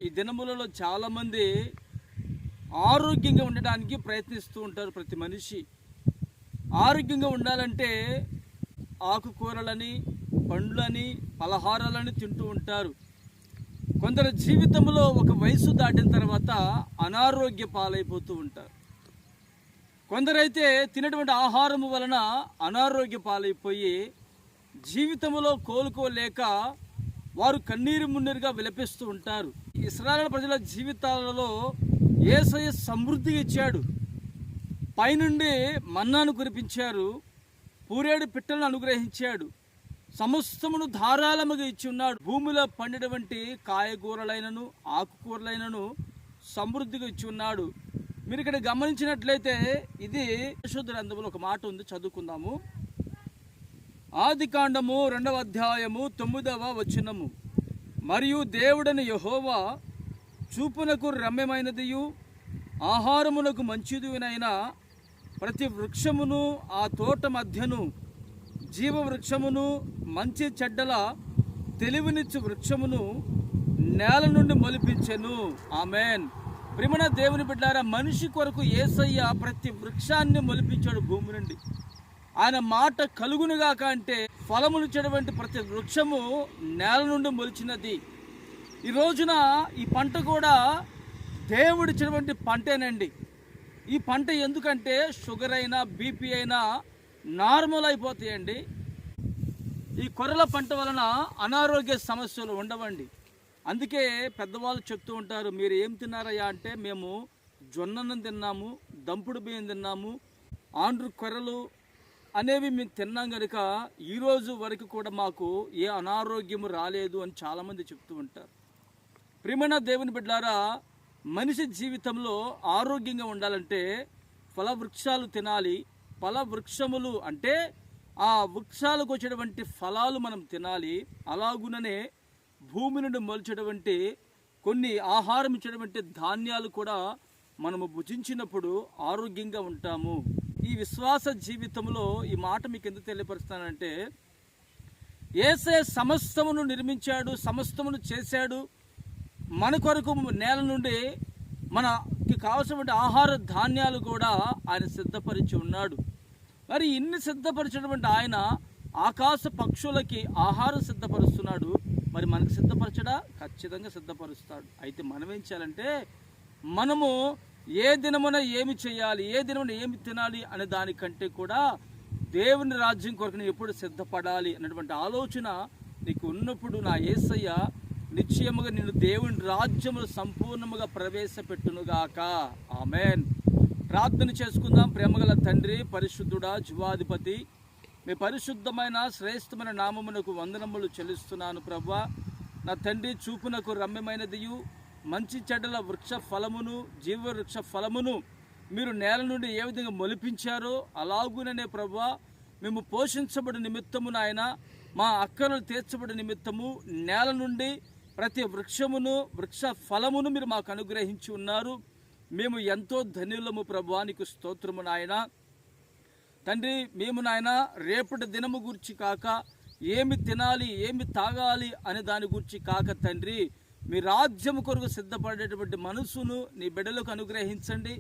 ఈ దినములలో చాలామంది ఆరోగ్యంగా ఉండడానికి ప్రయత్నిస్తూ ఉంటారు. ప్రతి మనిషి ఆరోగ్యంగా ఉండాలంటే ఆకుకూరలని, పండ్లని, పలహారాలని తింటూ ఉంటారు. కొందరు జీవితంలో ఒక వయసు దాటిన తర్వాత అనారోగ్య పాలైపోతూ ఉంటారు. కొందరైతే తినటువంటి ఆహారం వలన అనారోగ్య పాలైపోయి జీవితంలో కోలుకోలేక వారు కన్నీరు మున్నీరుగా విలపిస్తూ ఉంటారు. ఇశ్రాయేలు ప్రజల జీవితాలలో యేసయ్య సమృద్ధి ఇచ్చాడు. పైనుండి మన్నాను కురిపించారు, పూరేడు పిట్టలను అనుగ్రహించాడు, సమస్తమును ధారాళముగా ఇచ్చి ఉన్నాడు. భూమిలో పండినటువంటి కాయగూరలైనను ఆకుకూరలైనను సమృద్ధిగా ఇచ్చి ఉన్నాడు. మీరు ఇక్కడ గమనించినట్లయితే ఇది పరిశుద్ధ గ్రంథంలో ఒక మాట ఉంది, చదువుకుందాము. ఆదికాండము 2వ అధ్యాయము 9వ వచనము. మరియు దేవుడని యెహోవా చూపునకు రమ్యమైనదియు ఆహారమునకు మంచిదినైన ప్రతి వృక్షమును ఆ తోట మధ్యను, జీవ వృక్షమును, మంచి చెడ్డల తెలివినిచ్చు వృక్షమును నేల నుండి మొలిపించెను. ఆమెన్. ప్రియమైన దేవుని బిడ్డారా, మనిషి కొరకు యేసయ్య ప్రతి వృక్షాన్ని మొలిపించాడు భూమి నుండి. ఆయన మాట కలుగునుగాక అంటే ఫలమునిచ్చేటువంటి ప్రతి వృక్షము నేల నుండి మొలిచినది. ఈ రోజున ఈ పంట కూడా దేవుడిచ్చినటువంటి పంటేనండి. ఈ పంట ఎందుకంటే షుగర్ అయినా బీపీ అయినా నార్మల్ అయిపోతాయండి. ఈ కొర్రల పంట వలన అనారోగ్య సమస్యలు ఉండవండి. అందుకే పెద్దవాళ్ళు చెప్తూ ఉంటారు, మీరు ఏం తిన్నారయ్యా అంటే, మేము జొన్నను తిన్నాము, దంపుడు బియ్యం తిన్నాము, ఆండ్రు కొర్రలు అనేవి మేము తిన్నాం కనుక ఈరోజు వరకు కూడా మాకు ఏ అనారోగ్యము రాలేదు అని చాలామంది చెప్తూ ఉంటారు. ప్రియమైన దేవుని బిడ్డలారా, మనిషి జీవితంలో ఆరోగ్యంగా ఉండాలంటే ఫల వృక్షాలు తినాలి. ఫల వృక్షములు అంటే ఆ వృక్షాలకు వచ్చేటువంటి ఫలాలు మనం తినాలి. అలాగుననే భూమి నుండి మొలిచేటువంటి కొన్ని ఆహారం ఇచ్చేటువంటి ధాన్యాలు కూడా మనము భుజించినప్పుడు ఆరోగ్యంగా ఉంటాము. ఈ విశ్వాస జీవితంలో ఈ మాట మీకు ఎందుకు తెలియపరుస్తానంటే, యేసయ్య సమస్తమును నిర్మించాడు, సమస్తమును చేశాడు. మన కొరకు నేల నుండి మనకి కావలసినటువంటి ఆహార ధాన్యాలు కూడా ఆయన సిద్ధపరిచి ఉన్నాడు. మరి ఇన్ని సిద్ధపరిచినటువంటి ఆయన ఆకాశ పక్షులకి ఆహారం సిద్ధపరుస్తున్నాడు. మరి మనకు సిద్ధపరచడా? ఖచ్చితంగా సిద్ధపరుస్తాడు. అయితే మనం ఏం చేయాలంటే, మనము ఏ దినమున ఏమి చేయాలి, ఏ దినమున ఏమి తినాలి అనే దానికంటే కూడా దేవుని రాజ్యం కొరకు నేను ఎప్పుడు సిద్ధపడాలి అన్నటువంటి ఆలోచన నీకు ఉన్నప్పుడు నా యేసయ్య నిశ్చయముగా నేను దేవుని రాజ్యములు సంపూర్ణముగా ప్రవేశపెట్టునుగాక. ఆమెన్. ప్రార్థన చేసుకుందాం. ప్రేమగల తండ్రి, పరిశుద్ధుడా, జీవాధిపతి, మీ పరిశుద్ధమైన శ్రేష్టమైన నామమునకు వందనములు చెల్లిస్తున్నాను ప్రభువా. నా తండ్రి, చూపునకు రమ్యమైనదియు మంచి చెడ్డల వృక్ష ఫలమును, జీవ వృక్ష ఫలమును మీరు నేల నుండి ఏ విధంగా మొలిపించారో అలాగుననే ప్రభువా, మేము పోషించబడి నిమిత్తము నాయన, మా అక్కరలు తీర్చబడి నిమిత్తము నేల నుండి ప్రతి వృక్షమును, వృక్ష ఫలమును మీరు మాకు అనుగ్రహించి ఉన్నారు. మేము ఎంతో ధన్యులము ప్రభువా, నీకు స్తోత్రము నాయన. తండ్రి, మేము నాయన రేపటి దినము గురించి కాక, ఏమి తినాలి, ఏమి తాగాలి అనే దాని గురించి కాక తండ్రి, మీ రాజ్యము కొరకు సిద్ధపడేటువంటి మనసును నీ బిడ్డలకు అనుగ్రహించండి.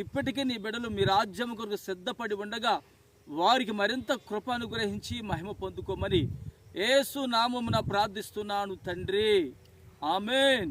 ఇప్పటికే నీ బిడ్డలు మీ రాజ్యము కొరకు సిద్ధపడి ఉండగా వారికి మరింత కృప అనుగ్రహించి మహిమ పొందుకోమని యేసు నామమున ప్రార్థిస్తున్నాను తండ్రి. ఆమెన్.